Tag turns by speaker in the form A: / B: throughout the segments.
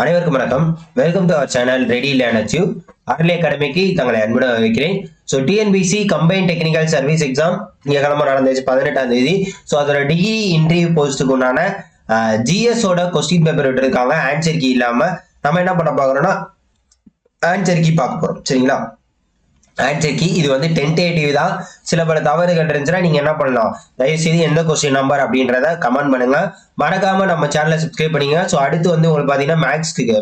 A: அனைவருக்கும் வணக்கம். Welcome to our channel ready learn achieve. அர்லி அகாடமிக்கு தங்களை அன்புடன் வைக்கிறேன். So TNPSC combine technical service exam திங்கக்கிழமை நடந்துச்சு 18ஆம் தேதி. ஸோ அதோட டிகிரி இன்டர்வியூ போஸ்ட்டுக்கு உண்டான ஜிஎஸோட கொஸ்டின் பேப்பர் விட்டுருக்காங்க. ஆன்சர் கீ இல்லாம நம்ம என்ன பண்ண பாக்குறோம்னா ஆன்சர் கீ பார்க்க போறோம். சரிங்களா? ஆன்சர் கீ இது வந்து டென்டேட்டிவ் தான். சில பல தவறுகள் இருந்துச்சுன்னா நீங்க என்ன பண்ணலாம், தயவுசெய்து எந்த கொஸ்டின் நம்பர் அப்படின்றத கமெண்ட் பண்ணுங்க. மறக்காம நம்ம சேனலை சப்ஸ்கிரைப் பண்ணிங்க. ஸோ அடுத்து வந்து உங்களுக்கு பாத்தீங்கன்னா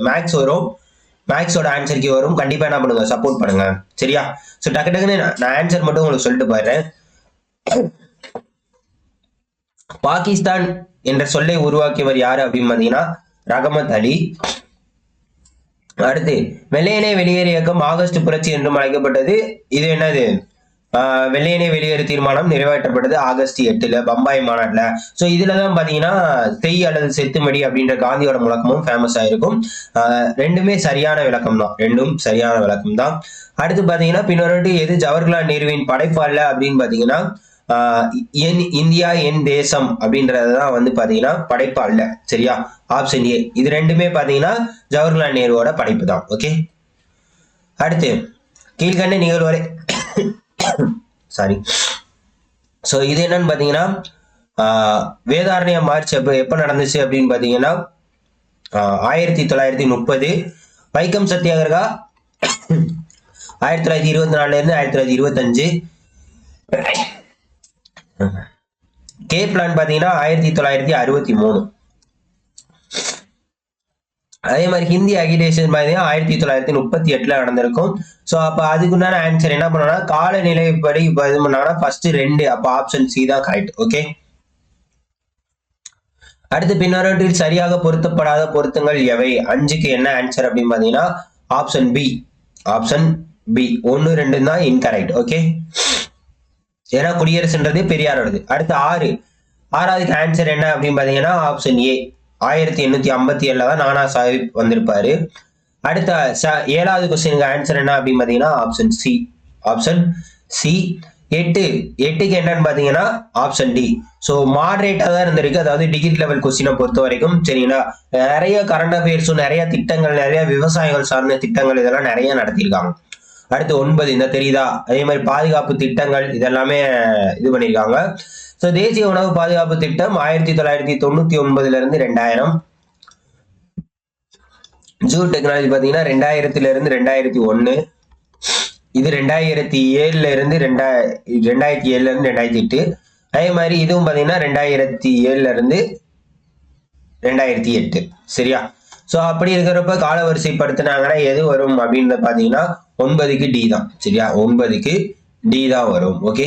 A: மேக்ஸ் வரும், மேக்ஸோட ஆன்சர் கீ வரும். கண்டிப்பா என்ன பண்ணுங்க, சப்போர்ட் பண்ணுங்க. சரியா? ஸோ டக்கு டக்குன்னு நான் ஆன்சர் மட்டும் உங்களுக்கு சொல்லிட்டு போயிடுறேன். பாகிஸ்தான் என்ற சொல்லை உருவாக்கியவர் யாரு அப்படின்னு பாத்தீங்கன்னா ரஹமத் அலி. அடுத்து வெள்ளையனே வெளியேறு இயக்கம் ஆகஸ்ட் புரட்சி என்றும் அழைக்கப்பட்டது. இது என்னது? வெள்ளையனே வெளியேறு தீர்மானம் நிறைவேற்றப்பட்டது ஆகஸ்ட் 8 பம்பாய் மாநாட்டுல. சோ இதுலதான் பாத்தீங்கன்னா தெய் அல்லது செத்துமடி அப்படின்ற காந்தியோட முழக்கமும் ஃபேமஸ் ஆயிருக்கும். ரெண்டுமே சரியான விளக்கம் தான், ரெண்டும் சரியான விளக்கம் தான். அடுத்து பாத்தீங்கன்னா பின்னொரு எது ஜவஹர்லால் நேருவின் படைப்பு அல்ல அப்படின்னு பாத்தீங்கன்னா என் இந்தியா என் தேசம் அப்படின்றதுதான் வந்து பாத்தீங்கன்னா படைப்பு அல்ல. சரியா? Option A. இது ரெண்டுமே பாத்தீங்கன்னா ஜவஹர்லால் நேருவோட படைப்பு தான். ஓகே. அடுத்து கீழ்கண்ட நிகழ்வரை சாரி. சோ இது என்னன்னு பாத்தீங்கன்னா வேதாரண்ய மார்ச் எப்ப நடந்துச்சு அப்படின்னு பாத்தீங்கன்னா 1930. வைக்கம் சத்தியாகிரகா 1924 இருந்து 1925. கே பிளான் பாத்தீங்கன்னா 1963. அதே மாதிரி ஹிந்தி அகிடேஷன் பாத்தீங்கன்னா 1938 நடந்திருக்கும். சோ அப்ப அதுக்குண்டான ஆன்சர் என்ன பண்ணா காலநிலைப்படி இப்ப இது பண்ணாங்கன்னா ஃபர்ஸ்ட் 2, அப்ப ஆப்ஷன் சி தான் கரெக்ட். ஓகே. அடுத்து பின்னொன்றில் சரியாக பொருத்தப்படாத பொருத்தங்கள் எவை? 5க்கு என்ன ஆன்சர் அப்படின்னு பாத்தீங்கன்னா ஆப்ஷன் பி. ஆப்ஷன் பி 1, 2 தான் இன்கரெக்ட். ஓகே. ஏன்னா குடியரசுன்றது பெரியாரோடது. அடுத்து 6வது ஆன்சர் என்ன அப்படின்னு பாத்தீங்கன்னா ஆப்ஷன் ஏ. 1857 தான் நானா சாஹிப் வந்திருப்பாரு. அடுத்த 7வது கொஸ்டினுக்கு ஆன்சர் என்ன அப்படின்னு பாத்தீங்கன்னா ஆப்ஷன் சி. Option C. 8க்கு என்னன்னு பாத்தீங்கன்னா ஆப்ஷன் டி. சோ மாடரேட்டா தான் இருந்திருக்கு, அதாவது டிகிரி லெவல் கொஸ்டினை பொறுத்த வரைக்கும். சரிங்களா? நிறைய கரண்ட் அஃபேர்ஸும் நிறைய திட்டங்கள், நிறைய விவசாயிகள் சார்ந்த திட்டங்கள் இதெல்லாம் நிறைய நடத்தியிருக்காங்க. அடுத்து 9 இந்த தெரியுதா? அதே மாதிரி பாதுகாப்பு திட்டங்கள் இதெல்லாமே இது பண்ணியிருக்காங்க. சோ தேசிய உணவு பாதுகாப்பு திட்டம் 1999 இருந்து 2000. ஜூ டெக்னாலஜி பாத்தீங்கன்னா 2000 இருந்து 2001. இது 2007 இருந்து 2008. அதே மாதிரி இதுவும் பாத்தீங்கன்னா 2007 இருந்து 2008. சரியா? சோ அப்படி இருக்கிறப்ப கால வரிசைப்படுத்தினாங்கன்னா எது வரும் அப்படின்னு பாத்தீங்கன்னா 9க்கு டி தான். சரியா? 9க்கு டி தான் வரும். ஓகே,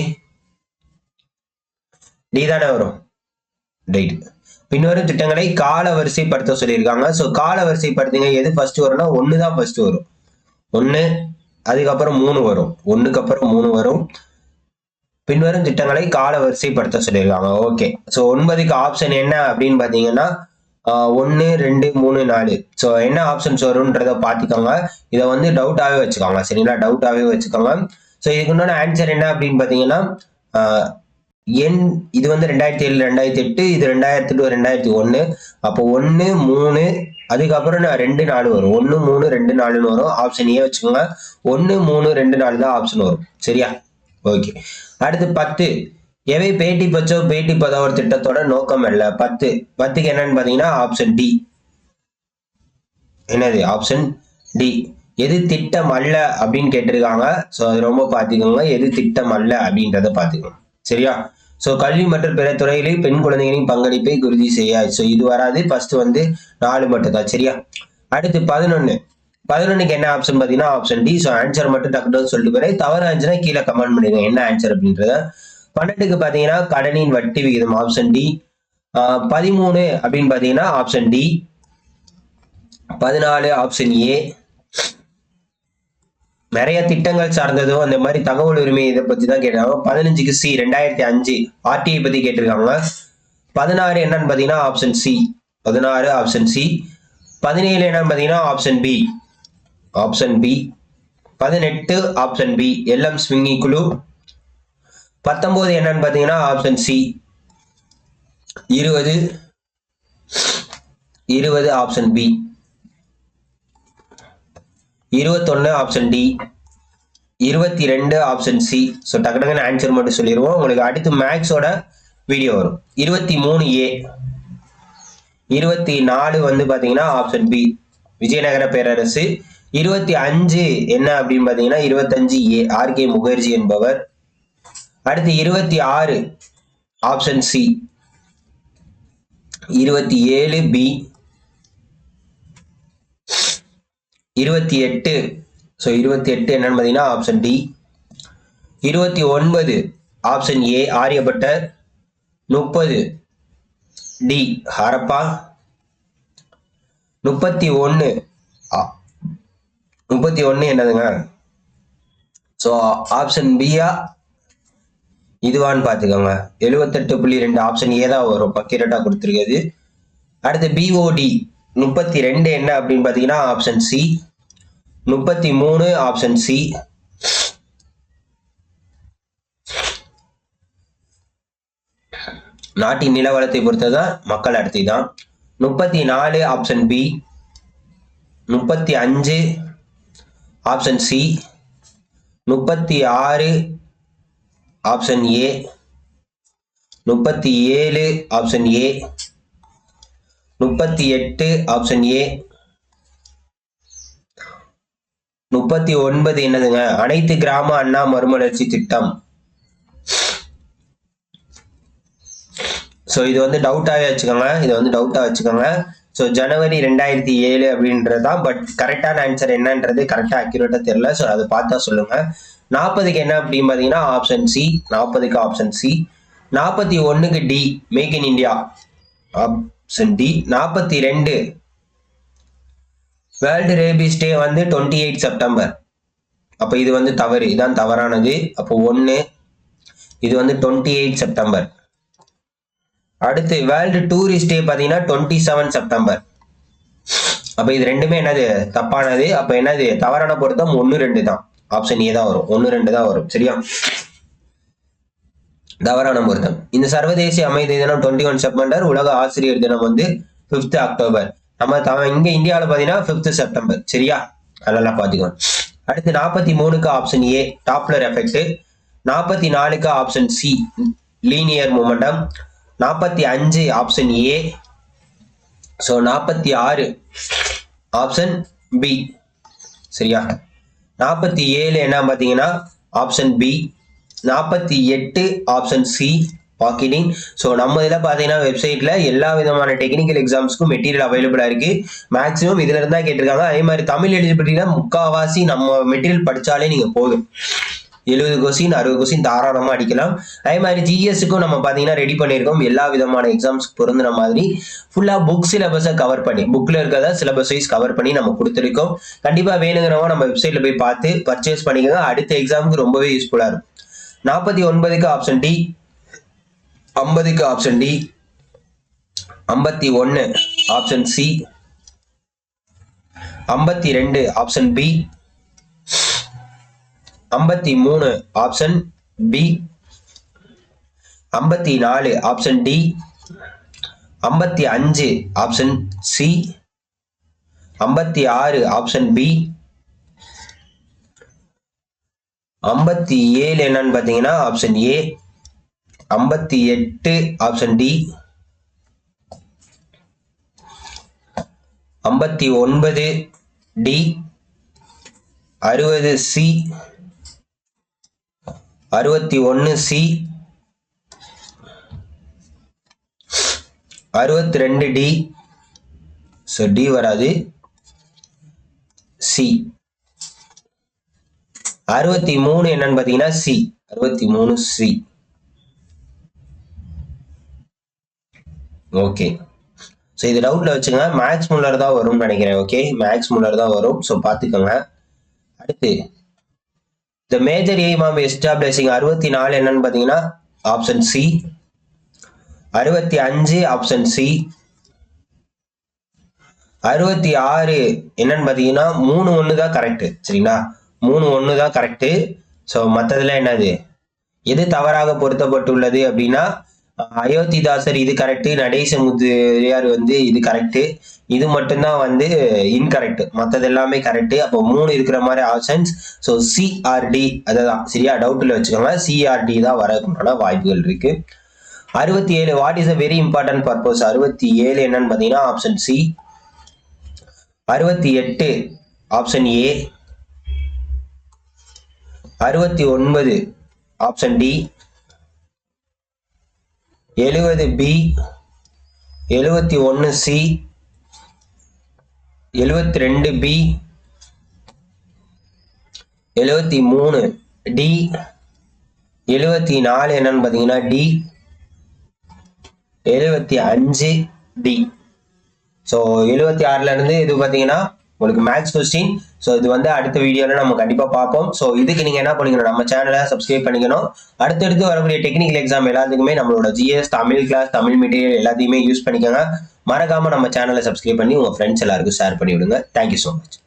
A: டி தானே வரும். ரைட். பின்வரும் திட்டங்களை கால வரிசைப்படுத்த சொல்லியிருக்காங்க. சோ கால வரிசைப்படுத்துங்க. எது ஃபர்ஸ்ட் வரும்னா 1 தான் ஃபர்ஸ்ட் வரும். 1, அதுக்கப்புறம் 3 வரும். 1க்கு அப்புறம் 3 வரும். பின்வரும் திட்டங்களை கால வரிசைப்படுத்த சொல்லியிருக்காங்க. ஓகே. சோ 9க்கு ஆப்ஷன் என்ன அப்படின்னு பாத்தீங்கன்னா 1, 2, 3, 4. சோ என்ன ஆப்ஷன்ஸ் வரும்ன்றத பாத்துக்கோங்க. இதை வந்து டவுட்டாவே வச்சுக்கோங்க. சரிங்களா? டவுட்டாவே வச்சுக்கோங்க. சோ இதுக்கு உண்டான ஆன்சர் என்ன அப்படின்னு பாத்தீங்கன்னா இது வந்து 2007 2008, இது 2008 2001. அப்போ 1, 3, அதுக்கப்புறம் 2, 4 வரும். 1, 3, 2, 4 வரும். ஆப்ஷன் ஏ வச்சுக்கோங்க. 1, 3, 2, 4 தான் ஆப்ஷன் வரும். சரியா? ஓகே. அடுத்து 10. எவை பேட்டி பச்சோ பேட்டி பதாவோ திட்டத்தோட நோக்கம் அல்ல? 10க்கு என்னன்னு பாத்தீங்கன்னா ஆப்ஷன் டி. என்னது? Option D. எது திட்டம் அல்ல அப்படின்னு கேட்டிருக்காங்க. சோ அது ரொம்ப பாத்துக்கோங்க. எது திட்டம் அல்ல அப்படின்றத பாத்துக்கோங்க. சரியா? சோ கல்வி மற்றும் பிற துறைகளில் பெண் குழந்தைகளின் பங்களிப்பை உறுதி செய்ய. சோ இது வராது. ஃபர்ஸ்ட் வந்து 4 மட்டும் தான். சரியா? அடுத்து 11க்கு என்ன ஆப்ஷன் பாத்தீங்கன்னா ஆப்ஷன் டி. சோ ஆன்சர் மட்டும் டக்குனு சொல்லிட்டு போறேன். தவறு ஆன்சர்னா கீழே கமெண்ட் பண்ணுங்க என்ன ஆன்சர் அப்படின்றத. 12க்கு பாத்தீங்கன்னா கடனின் வட்டி விகிதம் ஆப்ஷன் டி. 13 அப்படின்னு பாத்தீங்கன்னா ஆப்ஷன் டி. 14 option A. நிறைய திட்டங்கள் சார்ந்ததும் அந்த மாதிரி தகவல் உரிமை இதை பத்தி தான் கேட்டாங்க. 15க்கு சி 2005 ஆர்டிஐ பத்தி கேட்டிருக்காங்க. 16 என்னன்னு பாத்தீங்கன்னா ஆப்ஷன் சி. 16 option C. 17 என்னன்னு பாத்தீங்கன்னா option B. Option B. 18 option B LM Singhvi குழு. 19 என்னன்னு பாத்தீங்கன்னா option C. 20 option B. 21 option D, 22 option C. So டக்கு டக்குன்னு ஆன்சர் மட்டும் சொல்லிடுவோம். உங்களுக்கு அடுத்து மேக்ஸோட வீடியோ வரும். 23A, 24 வந்து பாத்தீங்கன்னா ஆப்ஷன் பி விஜயநகர பேரரசு. 25 என்ன அப்படின்னு பாத்தீங்கன்னா 25A ஆர்கே முகர்ஜி என்பவர். அடுத்து 26 ஆப்ஷன் சி. 27 பி. 28 ஸோ 28 என்னன்னு பாத்தீங்கன்னா ஆப்ஷன் டி. 29 ஆப்ஷன் ஏ ஆரியபட்டர். 30 டி ஹரப்பா. 31 என்னதுங்க? ஸோ ஆப்ஷன் பியா இதுவான்னு பார்த்துக்கோங்க. 78.2 ஆப்ஷன் ஏ தான் வரும், பக்கீரட்டா கொடுத்துருக்குது. அடுத்து பிஓடி 32 என்ன அப்படின்னு பார்த்தீங்கன்னா ஆப்ஷன் சி. 33 option C. நாட்டின் நிலவரத்தை பொறுத்ததான் மக்கள் அடர்த்தி தான். 34 option B. 35 option C. 36 option A. 37 option A. 38 option A. 39 என்னதுங்க? அனைத்து கிராம அண்ணா மறுமலர்ச்சி திட்டம். ஸோ இது வந்து டவுட்டாக வச்சுக்கோங்க, இதை வந்து டவுட்டாக வச்சுக்கோங்க. ஸோ ஜனவரி 2007 அப்படின்றதான். பட் கரெக்டான ஆன்சர் என்னன்றது கரெக்டாக அக்யூரேட்டாக தெரியல. ஸோ அதை பார்த்தா சொல்லுங்க. 40க்கு என்ன அப்படின்னு பார்த்தீங்கன்னா ஆப்ஷன் சி. 40க்கு ஆப்ஷன் சி. 41க்கு D make in India option D. 42 world rabies day வந்து 28 செப்டம்பர். அப்போ இது வந்து தவறு, இதான் தவறானது. அப்போ 1 இது வந்து 28 செப்டம்பர். அடுத்து வேர்ல்டு டூரிஸ்ட் டே பார்த்தீங்கன்னா 27 செப்டம்பர். அப்போ இது ரெண்டுமே என்னது? தப்பானது. அப்போ என்னது? தவறான பொருத்தம் 1, 2 தான். ஆப்ஷன் ஏ தான் வரும். 1, 2 தான் வரும். சரியா? தவறான பொருத்தம். இந்த சர்வதேச அமைதி தினம் 21 செப்டம்பர். உலக ஆசிரியர் தினம் வந்து 5th அக்டோபர். நம்ம இங்க இந்தியாவில் பார்த்தீங்கன்னா 5th செப்டம்பர். சரியா? அதெல்லாம் பார்த்துக்கோங்க. அடுத்து 43க்கு ஆப்ஷன் ஏ டாப்லர் எஃபெக்ட். 44க்கு option C linear momentum. 45 option A. So 46 option B. சரியா? 47 என்ன பார்த்தீங்கன்னா option B. 48 option C packeting. So நம்ம இதில் பார்த்தீங்கன்னா வெப்சைட்ல எல்லா விதமான டெக்னிக்கல் எக்ஸாம்ஸ்க்கும் மெட்டீரியல் அவைலபிளா இருக்கு. மேக்ஸிமம் இதுல இருந்தா கேட்டிருக்காங்க. அதே மாதிரி தமிழ் எலிஜிபிலிட்டினா முக்காவாசி நம்ம மெட்டீரியல் படிச்சாலே நீங்க போதும். 70 கொஸ்டின் 60 கொஸ்டின் தாராளமா அடிக்கலாம். அதே மாதிரி ஜிஎஸ்க்கும் நம்ம பாத்தீங்கன்னா ரெடி பண்ணியிருக்கோம். எல்லா விதமான எக்ஸாம்ஸ்க்கு பொருந்துற மாதிரி ஃபுல்லா புக் சிலபஸை கவர் பண்ணி, புக்ல இருக்கிறத சிலபஸ் வைஸ் கவர் பண்ணி நம்ம கொடுத்துருக்கோம். கண்டிப்பா வேணுங்கிறவங்க நம்ம வெப்சைட்ல போய் பார்த்து பர்ச்சேஸ் பண்ணிக்கோங்க. அடுத்த எக்ஸாமுக்கு ரொம்பவே யூஸ்ஃபுல்லா இருக்கும். 49க்கு ஆப்ஷன் டி. 50க்கு option D. 51 option C. 52 option B. 53 option B. 54 option D. 55 option C. 56 option B. 57 என்னன்னு பாத்தீங்கன்னா option A. 58 option D. 59 D. 60 C. 61 C. 62 D. So D வராது, சி. 63 என்னன்னு பாத்தீங்கன்னா சி. 63 சி. ஓகே. ஸோ இது டவுட்ல வச்சுங்க. Maths Muller தான் வரும்னு நினைக்கிறேன். ஓகே, மேக்ஸ் முல்லர் தான் வரும். ஸோ பார்த்துக்கோங்க. அடுத்து the major aim of establishing 64 என்னன்னு பார்த்தீங்கன்னா ஆப்ஷன் சி. 65 option C. 66 என்னன்னு பார்த்தீங்கன்னா 3-1 தான் கரெக்ட். சரிங்களா? 3-1 தான் கரெக்ட். ஸோ மற்றதுல என்னது எது தவறாக பொருத்தப்பட்டுள்ளது அப்படின்னா அயோத்திதாசர் இது கரெக்ட், நடேச முதலியார் வந்து இது கரெக்ட், இது மட்டும்தான் வந்து இன்கரெக்ட், மற்றது எல்லாமே கரெக்ட். அப்போ 3 இருக்கிற மாதிரி ஆப்ஷன்ஸ். ஸோ சிஆர்டி அதுதான் சரியா, டவுட்ல வச்சுக்கோங்க, சிஆர்டி தான் வரதுக்கான வாய்ப்புகள் இருக்கு. 67 what is a very important purpose, 67 என்னன்னு பார்த்தீங்கன்னா option C. 68 option A. 69 option D. 70 B. 71 C. 72 B. 73 D. 74 என்னன்னு பார்த்தீங்கன்னா டி. 75 டி. ஸோ 76ல இருந்து இது பார்த்தீங்கன்னா உங்களுக்கு மேக்ஸ் கொஸ்டின். ஸோ இது வந்து அடுத்த வீடியோல நம்ம கண்டிப்பா பார்ப்போம். ஸோ இதுக்கு நீங்க என்ன பண்ணிக்கணும், நம்ம சேனலை சப்ஸ்கிரைப் பண்ணிக்கணும். அடுத்தடுத்து வரக்கூடிய டெக்னிக்கல் எக்ஸாம் எல்லாத்துக்குமே நம்மளோட GS Tamil class, Tamil material எல்லாத்தையுமே யூஸ் பண்ணிக்கோங்க. மறக்காம நம்ம சேனலை சப்ஸ்கிரைப் பண்ணி உங்க ஃப்ரெண்ட்ஸ் எல்லாருக்கும் ஷேர் பண்ணி விடுங்க. Thank you so much.